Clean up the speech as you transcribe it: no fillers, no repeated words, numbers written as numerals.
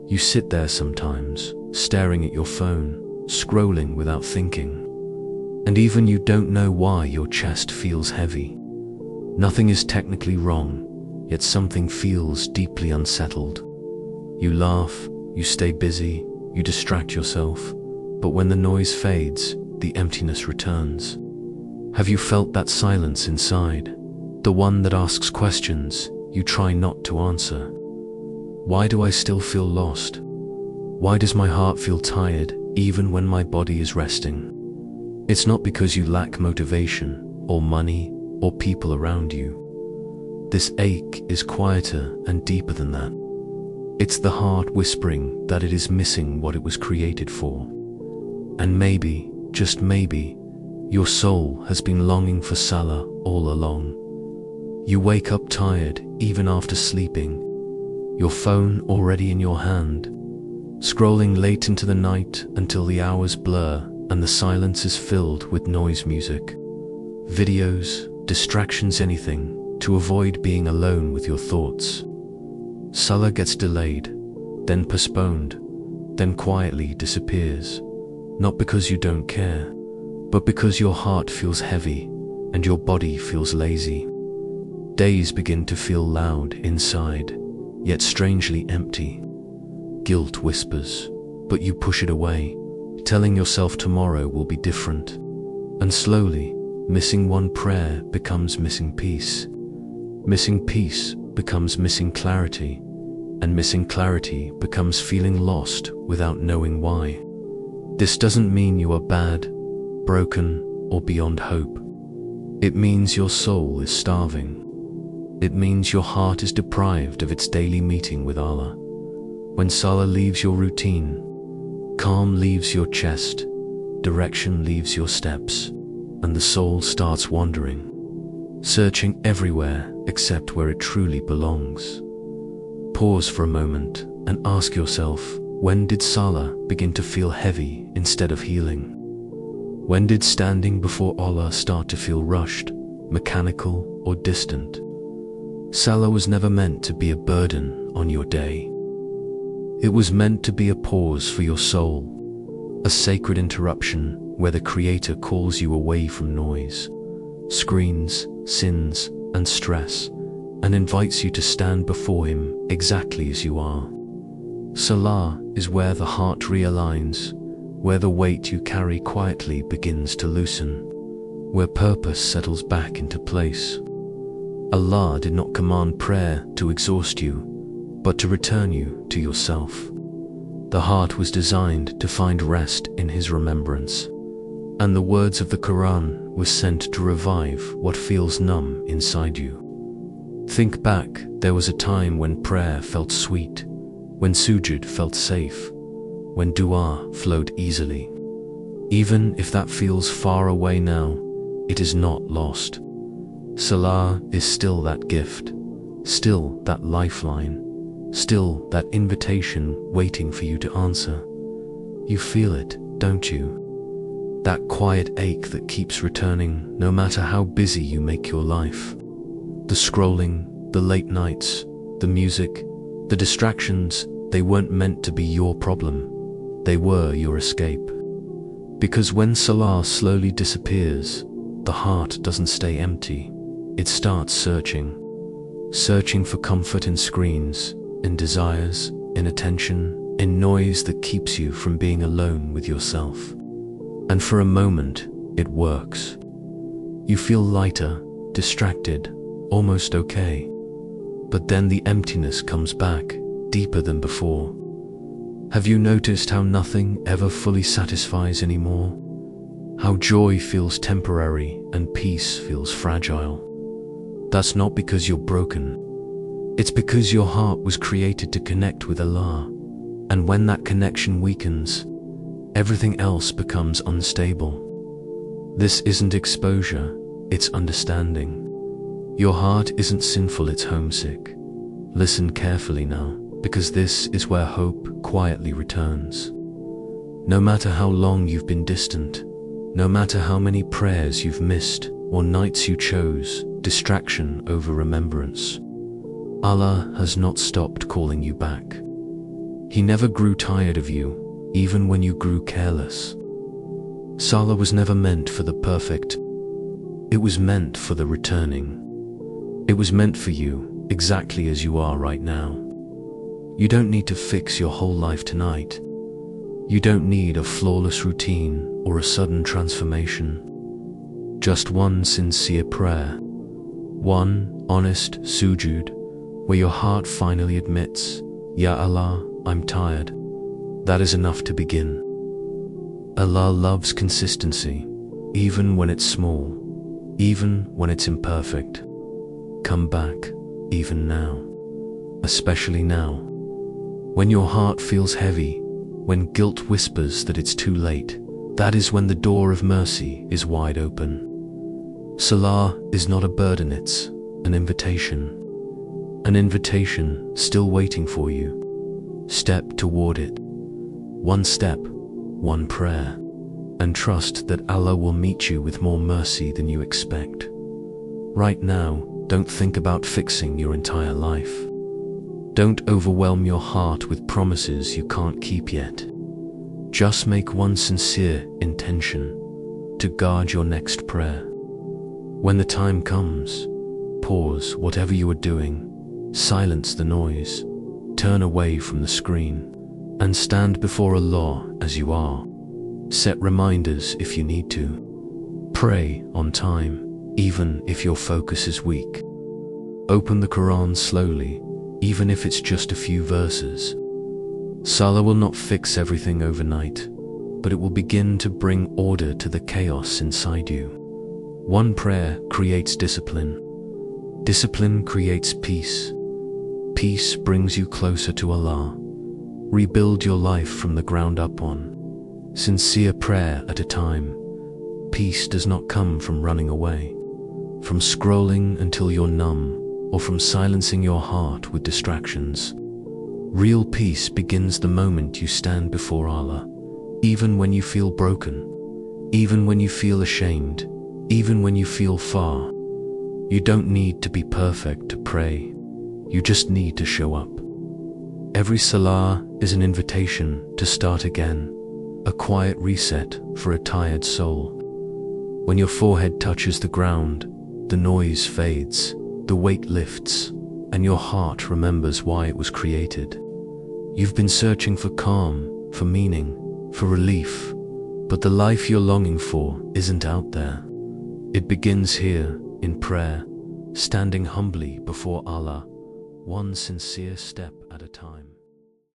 You sit there sometimes, staring at your phone, scrolling without thinking. And even you don't know why your chest feels heavy. Nothing is technically wrong, yet something feels deeply unsettled. You laugh, you stay busy, you distract yourself, but when the noise fades, the emptiness returns. Have you felt that silence inside? The one that asks questions you try not to answer. Why do I still feel lost? Why does my heart feel tired even when my body is resting? It's not because you lack motivation, or money, or people around you. This ache is quieter and deeper than that. It's the heart whispering that it is missing what it was created for. And maybe, just maybe, your soul has been longing for Salah all along. You wake up tired even after sleeping, your phone already in your hand, scrolling late into the night until the hours blur and the silence is filled with noise music, videos, distractions, anything to avoid being alone with your thoughts. Salah gets delayed, then postponed, then quietly disappears, not because you don't care, but because your heart feels heavy and your body feels lazy. Days begin to feel loud inside, yet strangely empty. Guilt whispers, but you push it away, telling yourself tomorrow will be different. And slowly, missing one prayer becomes missing peace. Missing peace becomes missing clarity, and missing clarity becomes feeling lost without knowing why. This doesn't mean you are bad, broken, or beyond hope. It means your soul is starving. It means your heart is deprived of its daily meeting with Allah. When Salah leaves your routine, calm leaves your chest, direction leaves your steps, and the soul starts wandering, searching everywhere except where it truly belongs. Pause for a moment and ask yourself, when did Salah begin to feel heavy instead of healing? When did standing before Allah start to feel rushed, mechanical, or distant? Salah was never meant to be a burden on your day. It was meant to be a pause for your soul, a sacred interruption where the Creator calls you away from noise, screens, sins, and stress, and invites you to stand before Him exactly as you are. Salah is where the heart realigns, where the weight you carry quietly begins to loosen, where purpose settles back into place. Allah did not command prayer to exhaust you, but to return you to yourself. The heart was designed to find rest in His remembrance, and the words of the Quran were sent to revive what feels numb inside you. Think back, there was a time when prayer felt sweet, when sujud felt safe, when dua flowed easily. Even if that feels far away now, it is not lost. Salah is still that gift, still that lifeline, still that invitation waiting for you to answer. You feel it, don't you? That quiet ache that keeps returning no matter how busy you make your life. The scrolling, the late nights, the music, the distractions, they weren't meant to be your problem. They were your escape. Because when Salah slowly disappears, the heart doesn't stay empty. It starts searching. Searching for comfort in screens, in desires, in attention, in noise that keeps you from being alone with yourself. And for a moment, it works. You feel lighter, distracted, almost okay. But then the emptiness comes back, deeper than before. Have you noticed how nothing ever fully satisfies anymore? How joy feels temporary and peace feels fragile? That's not because you're broken. It's because your heart was created to connect with Allah, and when that connection weakens, everything else becomes unstable. This isn't exposure, it's understanding. Your heart isn't sinful, it's homesick. Listen carefully now, because this is where hope quietly returns. No matter how long you've been distant, no matter how many prayers you've missed or nights you chose distraction over remembrance, Allah has not stopped calling you back. He never grew tired of you, even when you grew careless. Salah was never meant for the perfect. It was meant for the returning. It was meant for you, exactly as you are right now. You don't need to fix your whole life tonight. You don't need a flawless routine or a sudden transformation. Just one sincere prayer. One honest sujood, where your heart finally admits, Ya Allah, I'm tired. That is enough to begin. Allah loves consistency, even when it's small, even when it's imperfect. Come back, even now, especially now. When your heart feels heavy, when guilt whispers that it's too late, that is when the door of mercy is wide open. Salah is not a burden, it's an invitation. An invitation still waiting for you. Step toward it. One step, one prayer, and trust that Allah will meet you with more mercy than you expect. Right now, don't think about fixing your entire life. Don't overwhelm your heart with promises you can't keep yet. Just make one sincere intention to guard your next prayer. When the time comes, pause whatever you are doing, silence the noise, turn away from the screen, and stand before Allah as you are. Set reminders if you need to. Pray on time, even if your focus is weak. Open the Quran slowly, even if it's just a few verses. Salah will not fix everything overnight, but it will begin to bring order to the chaos inside you. One prayer creates discipline. Discipline creates peace. Peace brings you closer to Allah. Rebuild your life from the ground up one sincere prayer at a time. Peace does not come from running away, from scrolling until you're numb, or from silencing your heart with distractions. Real peace begins the moment you stand before Allah, even when you feel broken, even when you feel ashamed, even when you feel far. You don't need to be perfect to pray. You just need to show up. Every salah is an invitation to start again, a quiet reset for a tired soul. When your forehead touches the ground, the noise fades, the weight lifts, and your heart remembers why it was created. You've been searching for calm, for meaning, for relief, but the life you're longing for isn't out there. It begins here, in prayer, standing humbly before Allah, one sincere step at a time.